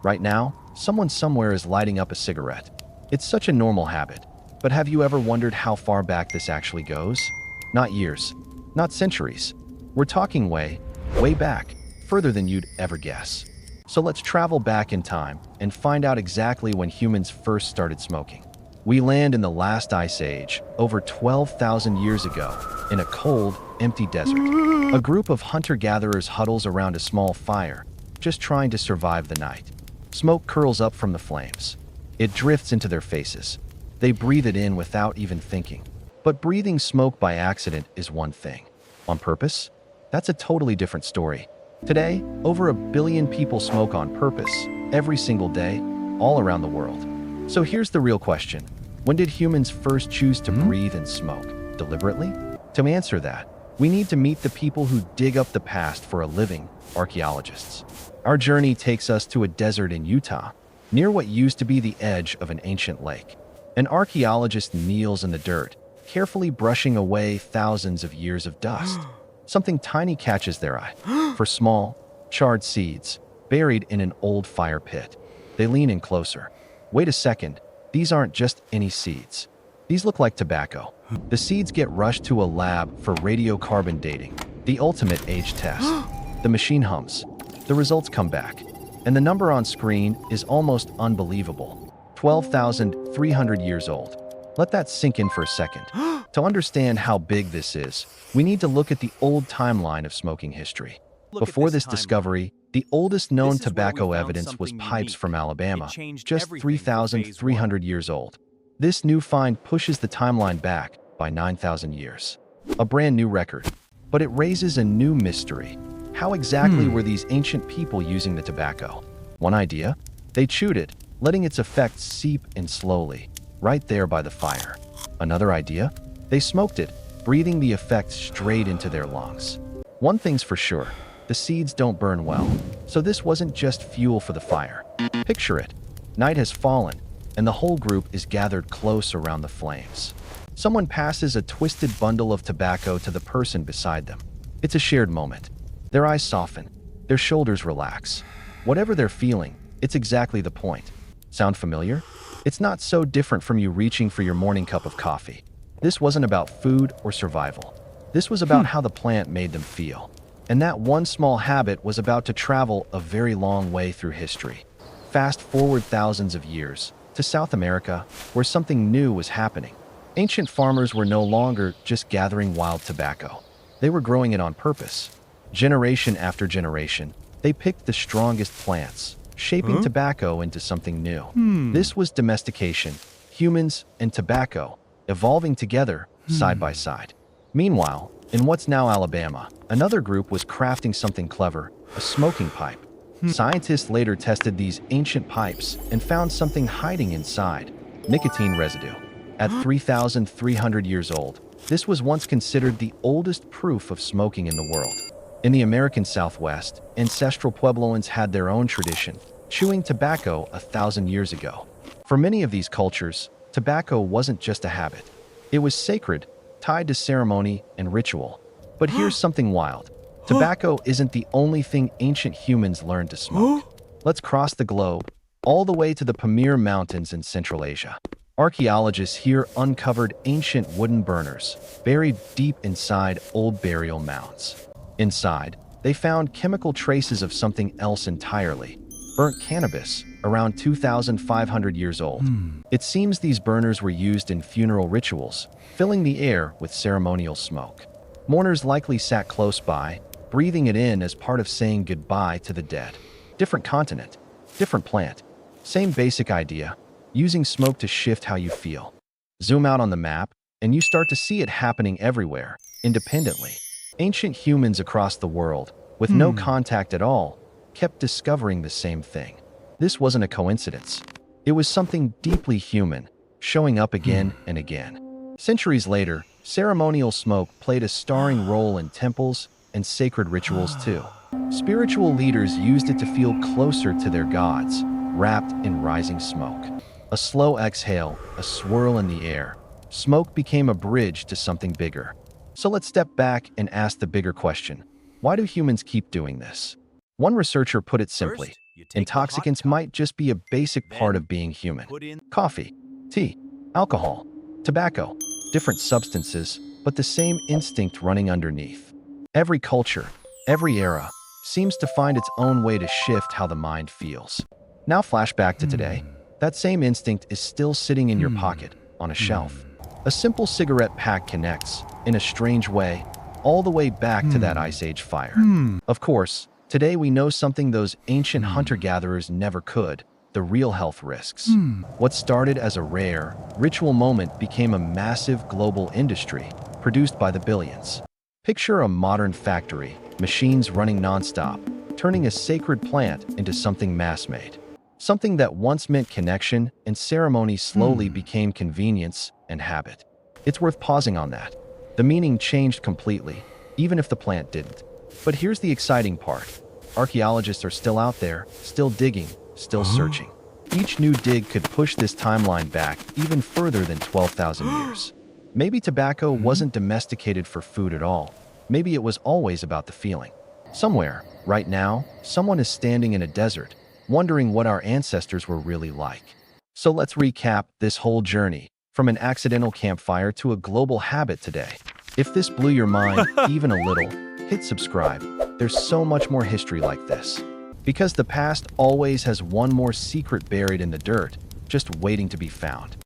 Right now, someone somewhere is lighting up a cigarette. It's such a normal habit, but have you ever wondered how far back this actually goes? Not years, not centuries. We're talking way back, further than you'd ever guess. So let's travel back in time and find out exactly when humans first started smoking. We land in the last ice age, over 12,000 years ago, in a cold, empty desert. A group of hunter-gatherers huddles around a small fire, just trying to survive the night. Smoke curls up from the flames. It drifts into their faces. They breathe it in without even thinking. But breathing smoke by accident is one thing. On purpose? That's a totally different story. Today, over 1 billion people smoke on purpose, every single day, all around the world. So here's the real question. When did humans first choose to breathe and smoke? Deliberately? To answer that, we need to meet the people who dig up the past for a living, archaeologists. Our journey takes us to a desert in Utah, near what used to be the edge of an ancient lake. An archaeologist kneels in the dirt, carefully brushing away thousands of years of dust. Something tiny catches their eye. For small, charred seeds, buried in an old fire pit. They lean in closer. Wait a second, these aren't just any seeds. These look like tobacco. The seeds get rushed to a lab for radiocarbon dating, the ultimate age test. The machine hums. The results come back. And the number on screen is almost unbelievable. 12,300 years old. Let that sink in for a second. To understand how big this is, we need to look at the old timeline of smoking history. Before this discovery, the oldest known tobacco evidence was pipes from Alabama, just 3,300 years old. This new find pushes the timeline back by 9,000 years. A brand new record. But it raises a new mystery. How exactly were these ancient people using the tobacco? One idea? They chewed it, letting its effects seep in slowly, right there by the fire. Another idea? They smoked it, breathing the effects straight into their lungs. One thing's for sure, the seeds don't burn well, so this wasn't just fuel for the fire. Picture it. Night has fallen, and the whole group is gathered close around the flames. Someone passes a twisted bundle of tobacco to the person beside them. It's a shared moment. Their eyes soften, their shoulders relax. Whatever they're feeling, it's exactly the point. Sound familiar? It's not so different from you reaching for your morning cup of coffee. This wasn't about food or survival. This was about how the plant made them feel. And that one small habit was about to travel a very long way through history. Fast forward thousands of years, to South America, where something new was happening. Ancient farmers were no longer just gathering wild tobacco. They were growing it on purpose. Generation after generation, they picked the strongest plants, shaping tobacco into something new. This was domestication, humans and tobacco, evolving together, side by side. Meanwhile, in what's now Alabama, another group was crafting something clever, a smoking pipe. Scientists later tested these ancient pipes and found something hiding inside, nicotine residue. At 3,300 years old, this was once considered the oldest proof of smoking in the world. In the American Southwest, ancestral Puebloans had their own tradition, chewing tobacco 1,000 years ago. For many of these cultures, tobacco wasn't just a habit. It was sacred, tied to ceremony and ritual. But here's something wild. Tobacco isn't the only thing ancient humans learned to smoke. Let's cross the globe, all the way to the Pamir Mountains in Central Asia. Archaeologists here uncovered ancient wooden burners, buried deep inside old burial mounds. Inside, they found chemical traces of something else entirely, burnt cannabis, around 2,500 years old. It seems these burners were used in funeral rituals, filling the air with ceremonial smoke. Mourners likely sat close by, breathing it in as part of saying goodbye to the dead. Different continent, different plant, same basic idea, using smoke to shift how you feel. Zoom out on the map, and you start to see it happening everywhere, independently. Ancient humans across the world, with no contact at all, kept discovering the same thing. This wasn't a coincidence. It was something deeply human, showing up again and again. Centuries later, ceremonial smoke played a starring role in temples and sacred rituals too. Spiritual leaders used it to feel closer to their gods, wrapped in rising smoke. A slow exhale, a swirl in the air. Smoke became a bridge to something bigger. So let's step back and ask the bigger question. Why do humans keep doing this? One researcher put it simply, Intoxicants might just be a basic part of being human. Coffee, tea, alcohol, tobacco, different substances, but the same instinct running underneath. Every culture, every era, seems to find its own way to shift how the mind feels. Now flash back to today. That same instinct is still sitting in your pocket, on a shelf. A simple cigarette pack connects, in a strange way, all the way back to that Ice Age fire. Of course, today we know something those ancient hunter-gatherers never could: the real health risks. What started as a rare, ritual moment became a massive global industry, produced by the billions. Picture a modern factory, machines running nonstop, turning a sacred plant into something mass-made. Something that once meant connection and ceremony slowly became convenience and habit. It's worth pausing on that. The meaning changed completely, even if the plant didn't. But here's the exciting part. Archaeologists are still out there, still digging, still searching. Each new dig could push this timeline back even further than 12,000 years. Maybe tobacco wasn't domesticated for food at all. Maybe it was always about the feeling. Somewhere, right now, someone is standing in a desert, wondering what our ancestors were really like. So let's recap this whole journey, from an accidental campfire to a global habit today. If this blew your mind even a little, hit subscribe. There's so much more history like this. Because the past always has one more secret buried in the dirt, just waiting to be found.